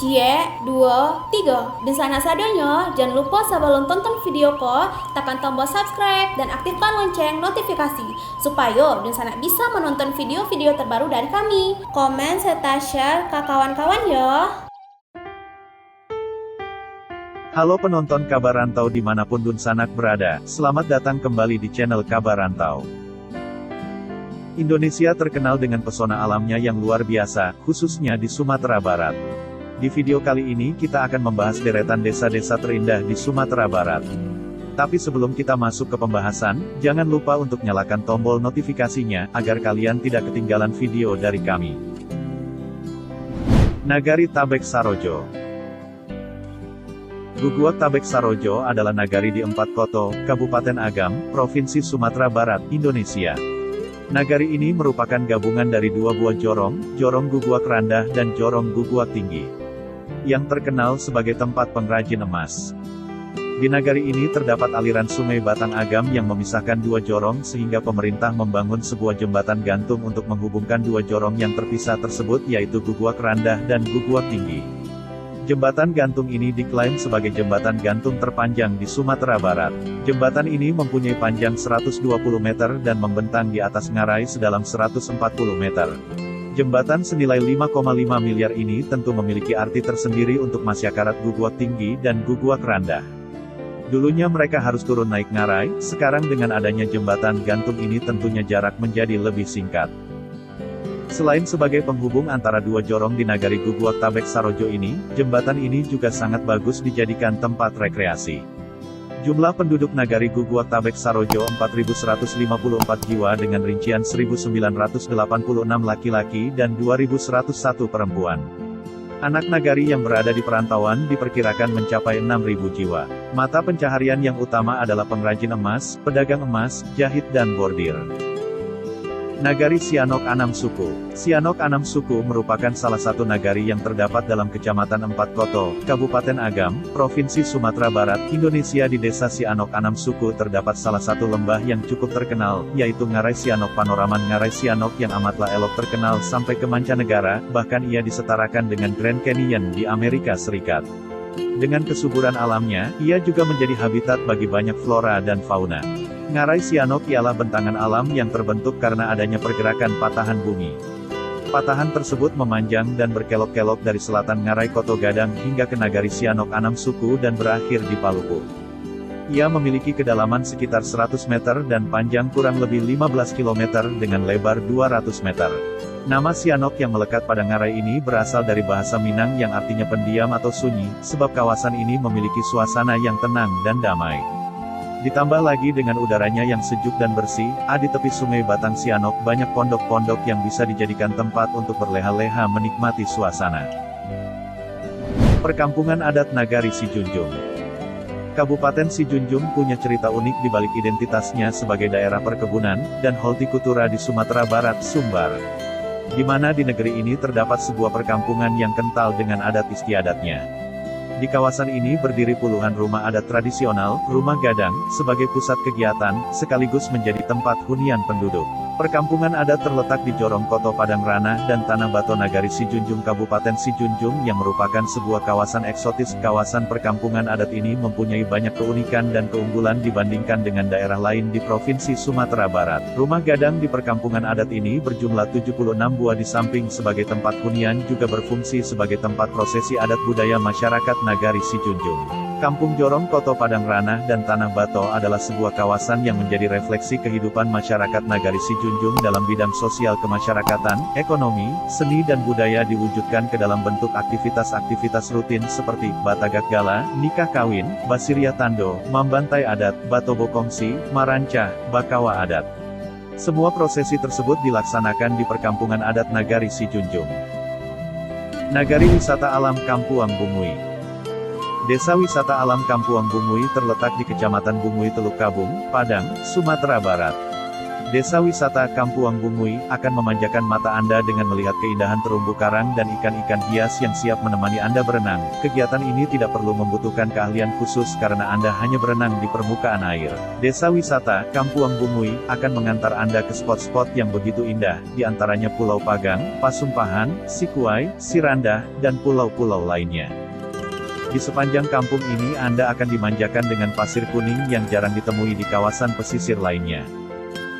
Cie, 2, 3. Dan sana sadanya, jangan lupa sebelum tonton video ko, tekan tombol subscribe dan aktifkan lonceng notifikasi supaya dan sana bisa menonton video-video terbaru dari kami. Komen serta share ke kawan-kawan ya. Halo penonton Kabar Rantau dimanapun Dunsanak berada, selamat datang kembali di channel Kabar Rantau. Indonesia terkenal dengan pesona alamnya yang luar biasa, khususnya di Sumatera Barat. Di video kali ini kita akan membahas deretan desa-desa terindah di Sumatera Barat. Tapi sebelum kita masuk ke pembahasan, jangan lupa untuk nyalakan tombol notifikasinya, agar kalian tidak ketinggalan video dari kami. Nagari Tabek Sarojo. Guguak Tabek Sarojo adalah nagari di Empat Koto, Kabupaten Agam, Provinsi Sumatera Barat, Indonesia. Nagari ini merupakan gabungan dari dua buah jorong, Jorong Guguak Rendah dan Jorong Guguak Tinggi, yang terkenal sebagai tempat pengrajin emas. Di nagari ini terdapat aliran sungai Batang Agam yang memisahkan dua jorong sehingga pemerintah membangun sebuah jembatan gantung untuk menghubungkan dua jorong yang terpisah tersebut yaitu Guguak Rendah dan Guguak Tinggi. Jembatan gantung ini diklaim sebagai jembatan gantung terpanjang di Sumatera Barat. Jembatan ini mempunyai panjang 120 meter dan membentang di atas ngarai sedalam 140 meter. Jembatan senilai 5,5 miliar ini tentu memiliki arti tersendiri untuk masyarakat Guguak Tinggi dan Guguak Rendah. Dulunya mereka harus turun naik ngarai, sekarang dengan adanya jembatan gantung ini tentunya jarak menjadi lebih singkat. Selain sebagai penghubung antara dua jorong di nagari Guguak Tabek Sarojo ini, jembatan ini juga sangat bagus dijadikan tempat rekreasi. Jumlah penduduk nagari Guguak Tabek Sarojo 4.154 jiwa dengan rincian 1.986 laki-laki dan 2.101 perempuan. Anak nagari yang berada di perantauan diperkirakan mencapai 6.000 jiwa. Mata pencaharian yang utama adalah pengrajin emas, pedagang emas, jahit dan bordir. Nagari Sianok Anam Suku. Sianok Anam Suku merupakan salah satu nagari yang terdapat dalam Kecamatan Empat Koto, Kabupaten Agam, Provinsi Sumatera Barat, Indonesia. Di desa Sianok Anam Suku terdapat salah satu lembah yang cukup terkenal, yaitu Ngarai Sianok. Panoraman Ngarai Sianok yang amatlah elok terkenal sampai ke mancanegara, bahkan ia disetarakan dengan Grand Canyon di Amerika Serikat. Dengan kesuburan alamnya, ia juga menjadi habitat bagi banyak flora dan fauna. Ngarai Sianok ialah bentangan alam yang terbentuk karena adanya pergerakan patahan bumi. Patahan tersebut memanjang dan berkelok-kelok dari selatan Ngarai Koto Gadang hingga ke nagari Sianok Anam Suku dan berakhir di Paluku. Ia memiliki kedalaman sekitar 100 meter dan panjang kurang lebih 15 km dengan lebar 200 meter. Nama Sianok yang melekat pada ngarai ini berasal dari bahasa Minang yang artinya pendiam atau sunyi, sebab kawasan ini memiliki suasana yang tenang dan damai. Ditambah lagi dengan udaranya yang sejuk dan bersih, di tepi sungai Batang Sianok banyak pondok-pondok yang bisa dijadikan tempat untuk berleha-leha menikmati suasana. Perkampungan adat Nagari Sijunjung. Kabupaten Sijunjung punya cerita unik di balik identitasnya sebagai daerah perkebunan dan hortikultura di Sumatera Barat, Sumbar. Di mana di negeri ini terdapat sebuah perkampungan yang kental dengan adat istiadatnya. Di kawasan ini berdiri puluhan rumah adat tradisional, rumah gadang, sebagai pusat kegiatan, sekaligus menjadi tempat hunian penduduk. Perkampungan adat terletak di Jorong Koto Padang Ranah dan Tanah Bato Nagari Sijunjung Kabupaten Sijunjung yang merupakan sebuah kawasan eksotis. Kawasan perkampungan adat ini mempunyai banyak keunikan dan keunggulan dibandingkan dengan daerah lain di Provinsi Sumatera Barat. Rumah gadang di perkampungan adat ini berjumlah 76 buah. Di samping sebagai tempat hunian juga berfungsi sebagai tempat prosesi adat budaya masyarakat Nagari Sijunjung. Kampung Jorong Koto Padang Ranah dan Tanah Bato adalah sebuah kawasan yang menjadi refleksi kehidupan masyarakat Nagari Sijunjung dalam bidang sosial kemasyarakatan, ekonomi, seni dan budaya diwujudkan ke dalam bentuk aktivitas-aktivitas rutin seperti Batagak Gala, nikah kawin, Basiria Tando, Mambantai Adat, Batobo Kongsi, Marancah, Bakawa Adat. Semua prosesi tersebut dilaksanakan di perkampungan adat Nagari Sijunjung. Nagari Wisata Alam Kampuang Bumui. Desa Wisata Alam Kampuang Bumui terletak di Kecamatan Bumui Teluk Kabung, Padang, Sumatera Barat. Desa wisata Kampuang Bungui akan memanjakan mata Anda dengan melihat keindahan terumbu karang dan ikan-ikan hias yang siap menemani Anda berenang. Kegiatan ini tidak perlu membutuhkan keahlian khusus karena Anda hanya berenang di permukaan air. Desa wisata Kampuang Bungui akan mengantar Anda ke spot-spot yang begitu indah, di antaranya Pulau Pagang, Pasumpahan, Sikuai, Siranda, dan pulau-pulau lainnya. Di sepanjang kampung ini Anda akan dimanjakan dengan pasir kuning yang jarang ditemui di kawasan pesisir lainnya.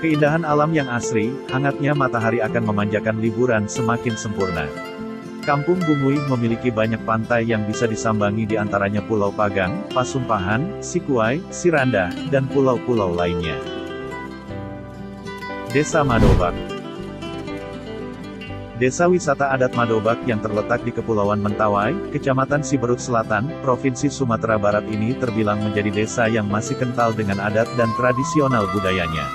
Keindahan alam yang asri, hangatnya matahari akan memanjakan liburan semakin sempurna. Kampung Bungui memiliki banyak pantai yang bisa disambangi di antaranya Pulau Pagang, Pasumpahan, Sikuai, Siranda, dan pulau-pulau lainnya. Desa Madobak. Desa wisata adat Madobak yang terletak di Kepulauan Mentawai, Kecamatan Siberut Selatan, Provinsi Sumatera Barat ini terbilang menjadi desa yang masih kental dengan adat dan tradisional budayanya.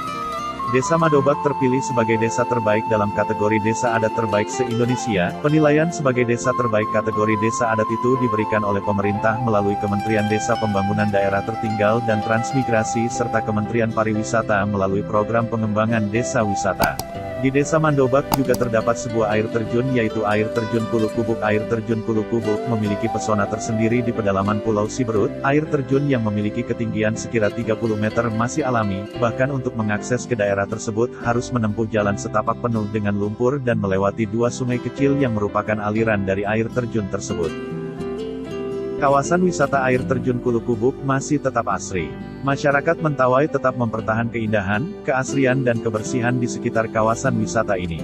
Desa Madobak terpilih sebagai desa terbaik dalam kategori desa adat terbaik se-Indonesia. Penilaian sebagai desa terbaik kategori desa adat itu diberikan oleh pemerintah melalui Kementerian Desa Pembangunan Daerah Tertinggal dan Transmigrasi serta Kementerian Pariwisata melalui Program Pengembangan Desa Wisata. Di Desa Madobak juga terdapat sebuah air terjun yaitu Air Terjun Kulukubuk. Air Terjun Kulukubuk memiliki pesona tersendiri di pedalaman Pulau Siberut. Air terjun yang memiliki ketinggian sekira 30 meter masih alami, bahkan untuk mengakses ke daerah tersebut harus menempuh jalan setapak penuh dengan lumpur dan melewati dua sungai kecil yang merupakan aliran dari air terjun tersebut. Kawasan wisata air terjun Kulukubuk masih tetap asri. Masyarakat Mentawai tetap mempertahankan keindahan, keasrian dan kebersihan di sekitar kawasan wisata ini.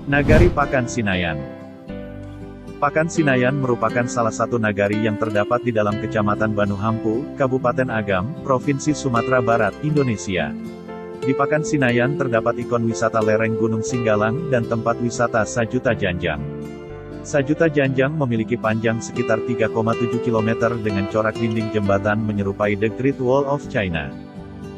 Nagari Pakan Sinayan. Pakan Sinayan merupakan salah satu nagari yang terdapat di dalam Kecamatan Banuhampu, Kabupaten Agam, Provinsi Sumatera Barat, Indonesia. Di Pakan Sinayan terdapat ikon wisata lereng Gunung Singgalang dan tempat wisata Sajuta Janjang. Sajuta Janjang memiliki panjang sekitar 3,7 km dengan corak dinding jembatan menyerupai The Great Wall of China.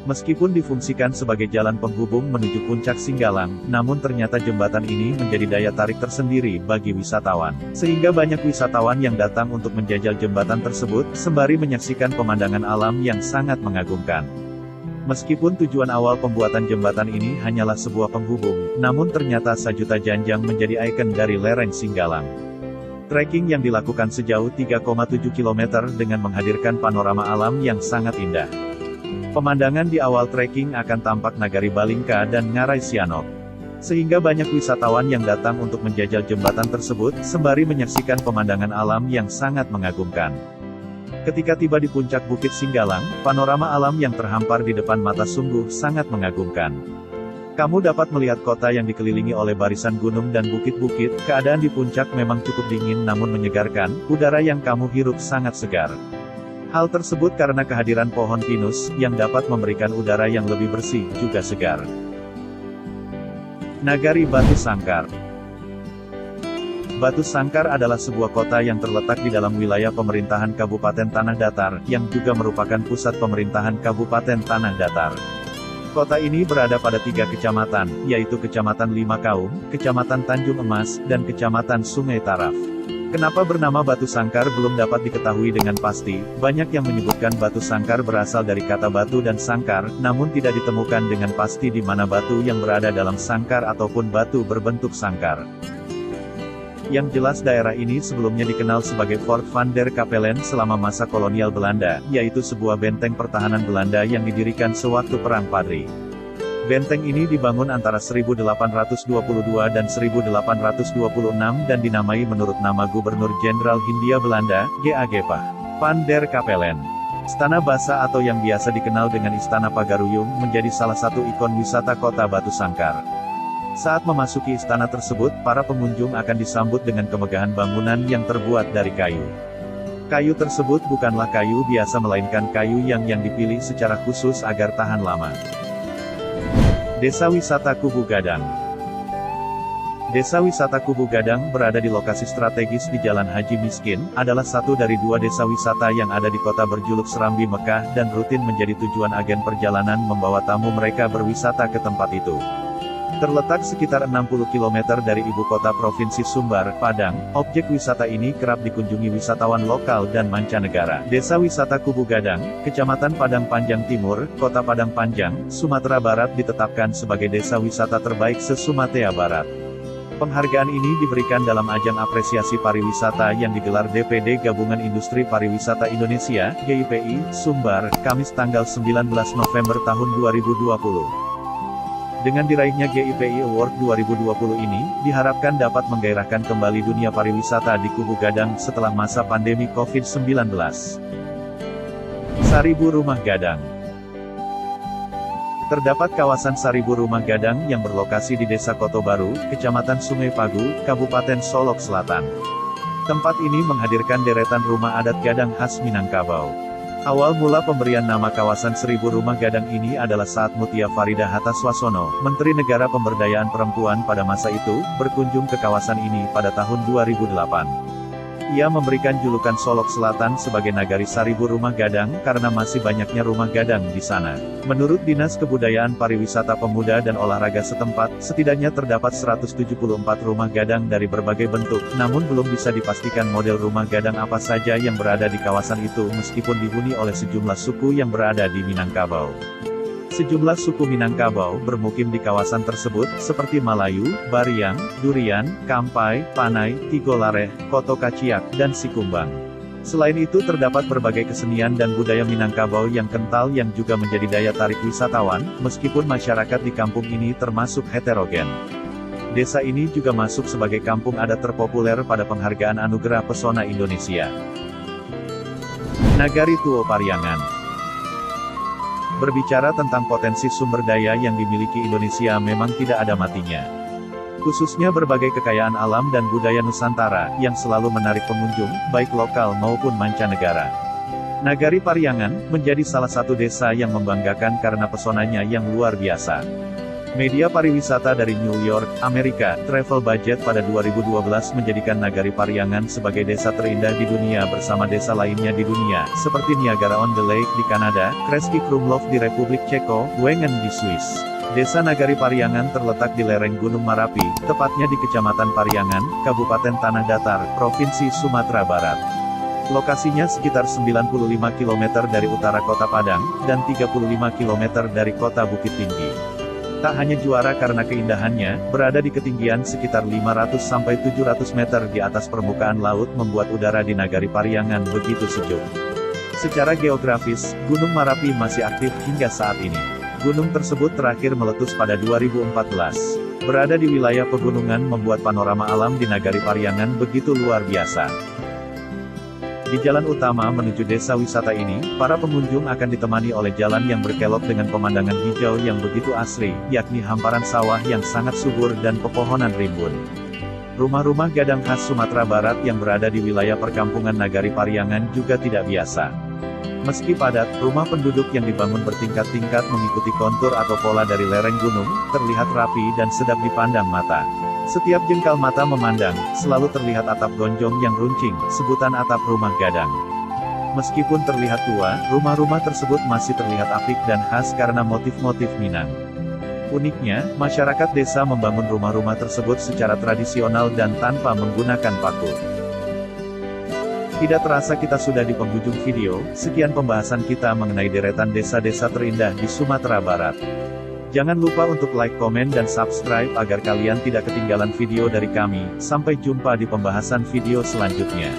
Meskipun difungsikan sebagai jalan penghubung menuju puncak Singgalang, namun ternyata jembatan ini menjadi daya tarik tersendiri bagi wisatawan. Sehingga banyak wisatawan yang datang untuk menjajal jembatan tersebut, sembari menyaksikan pemandangan alam yang sangat mengagumkan. Meskipun tujuan awal pembuatan jembatan ini hanyalah sebuah penghubung, namun ternyata Sajuta Janjang menjadi ikon dari lereng Singgalang. Trekking yang dilakukan sejauh 3,7 km dengan menghadirkan panorama alam yang sangat indah. Pemandangan di awal trekking akan tampak Nagari Balingka dan Ngarai Sianok. Sehingga banyak wisatawan yang datang untuk menjajal jembatan tersebut, sembari menyaksikan pemandangan alam yang sangat mengagumkan. Ketika tiba di puncak Bukit Singgalang, panorama alam yang terhampar di depan mata sungguh sangat mengagumkan. Kamu dapat melihat kota yang dikelilingi oleh barisan gunung dan bukit-bukit. Keadaan di puncak memang cukup dingin namun menyegarkan, udara yang kamu hirup sangat segar. Hal tersebut karena kehadiran pohon pinus, yang dapat memberikan udara yang lebih bersih, juga segar. Nagari Batu Sangkar. Batu Sangkar adalah sebuah kota yang terletak di dalam wilayah pemerintahan Kabupaten Tanah Datar, yang juga merupakan pusat pemerintahan Kabupaten Tanah Datar. Kota ini berada pada 3 kecamatan, yaitu Kecamatan Lima Kaum, Kecamatan Tanjung Emas, dan Kecamatan Sungai Taraf. Kenapa bernama Batu Sangkar belum dapat diketahui dengan pasti. Banyak yang menyebutkan Batu Sangkar berasal dari kata batu dan sangkar, namun tidak ditemukan dengan pasti di mana batu yang berada dalam sangkar ataupun batu berbentuk sangkar. Yang jelas daerah ini sebelumnya dikenal sebagai Fort van der Kapellen selama masa kolonial Belanda, yaitu sebuah benteng pertahanan Belanda yang didirikan sewaktu Perang Padri. Benteng ini dibangun antara 1822 dan 1826 dan dinamai menurut nama Gubernur Jenderal Hindia Belanda, G.A.G. van der Kapellen. Istana Basa atau yang biasa dikenal dengan Istana Pagaruyung menjadi salah satu ikon wisata kota Batu Sangkar. Saat memasuki istana tersebut, para pengunjung akan disambut dengan kemegahan bangunan yang terbuat dari kayu. Kayu tersebut bukanlah kayu biasa melainkan kayu yang dipilih secara khusus agar tahan lama. Desa Wisata Kubu Gadang. Desa Wisata Kubu Gadang berada di lokasi strategis di Jalan Haji Miskin, adalah satu dari 2 desa wisata yang ada di kota berjuluk Serambi Mekah dan rutin menjadi tujuan agen perjalanan membawa tamu mereka berwisata ke tempat itu. Terletak sekitar 60 km dari ibu kota Provinsi Sumbar, Padang, objek wisata ini kerap dikunjungi wisatawan lokal dan mancanegara. Desa Wisata Kubu Gadang, Kecamatan Padang Panjang Timur, Kota Padang Panjang, Sumatera Barat ditetapkan sebagai desa wisata terbaik se-Sumatera Barat. Penghargaan ini diberikan dalam ajang apresiasi pariwisata yang digelar DPD Gabungan Industri Pariwisata Indonesia, GIPI, Sumbar, Kamis tanggal 19 November tahun 2020. Dengan diraihnya GIPI Award 2020 ini, diharapkan dapat menggairahkan kembali dunia pariwisata di Kubu Gadang setelah masa pandemi COVID-19. Saribu Rumah Gadang. Terdapat kawasan Saribu Rumah Gadang yang berlokasi di Desa Koto Baru, Kecamatan Sungai Pagu, Kabupaten Solok Selatan. Tempat ini menghadirkan deretan rumah adat Gadang khas Minangkabau. Awal mula pemberian nama kawasan Seribu Rumah Gadang ini adalah saat Mutia Farida Hataswasono, Menteri Negara Pemberdayaan Perempuan pada masa itu, berkunjung ke kawasan ini pada tahun 2008. Ia memberikan julukan Solok Selatan sebagai Nagari Saribu Rumah Gadang karena masih banyaknya rumah gadang di sana. Menurut Dinas Kebudayaan Pariwisata Pemuda dan Olahraga setempat, setidaknya terdapat 174 rumah gadang dari berbagai bentuk, namun belum bisa dipastikan model rumah gadang apa saja yang berada di kawasan itu meskipun dihuni oleh sejumlah suku yang berada di Minangkabau. Sejumlah suku Minangkabau bermukim di kawasan tersebut, seperti Malayu, Bariang, Durian, Kampai, Panai, Tigolareh, Koto Kaciak, dan Sikumbang. Selain itu terdapat berbagai kesenian dan budaya Minangkabau yang kental yang juga menjadi daya tarik wisatawan, meskipun masyarakat di kampung ini termasuk heterogen. Desa ini juga masuk sebagai kampung adat terpopuler pada penghargaan Anugerah Pesona Indonesia. Nagari Tuo Pariangan. Berbicara tentang potensi sumber daya yang dimiliki Indonesia memang tidak ada matinya. Khususnya berbagai kekayaan alam dan budaya Nusantara, yang selalu menarik pengunjung, baik lokal maupun mancanegara. Nagari Pariangan, menjadi salah satu desa yang membanggakan karena pesonanya yang luar biasa. Media pariwisata dari New York, Amerika, Travel Budget pada 2012 menjadikan Nagari Pariangan sebagai desa terindah di dunia bersama desa lainnya di dunia, seperti Niagara-on-the-Lake di Kanada, Kreski Krumlov di Republik Ceko, Wengen di Swiss. Desa Nagari Pariangan terletak di lereng Gunung Marapi, tepatnya di Kecamatan Pariangan, Kabupaten Tanah Datar, Provinsi Sumatera Barat. Lokasinya sekitar 95 km dari utara kota Padang, dan 35 km dari kota Bukit Tinggi. Tak hanya juara karena keindahannya, berada di ketinggian sekitar 500-700 meter di atas permukaan laut membuat udara di Nagari Pariangan begitu sejuk. Secara geografis, Gunung Marapi masih aktif hingga saat ini. Gunung tersebut terakhir meletus pada 2014. Berada di wilayah pegunungan membuat panorama alam di Nagari Pariangan begitu luar biasa. Di jalan utama menuju desa wisata ini, para pengunjung akan ditemani oleh jalan yang berkelok dengan pemandangan hijau yang begitu asri, yakni hamparan sawah yang sangat subur dan pepohonan rimbun. Rumah-rumah gadang khas Sumatera Barat yang berada di wilayah perkampungan Nagari Pariangan juga tidak biasa. Meski padat, rumah penduduk yang dibangun bertingkat-tingkat mengikuti kontur atau pola dari lereng gunung, terlihat rapi dan sedap dipandang mata. Setiap jengkal mata memandang, selalu terlihat atap gonjong yang runcing, sebutan atap rumah gadang. Meskipun terlihat tua, rumah-rumah tersebut masih terlihat apik dan khas karena motif-motif Minang. Uniknya, masyarakat desa membangun rumah-rumah tersebut secara tradisional dan tanpa menggunakan paku. Tidak terasa kita sudah di penghujung video, sekian pembahasan kita mengenai deretan desa-desa terindah di Sumatera Barat. Jangan lupa untuk like, komen, dan subscribe agar kalian tidak ketinggalan video dari kami. Sampai jumpa di pembahasan video selanjutnya.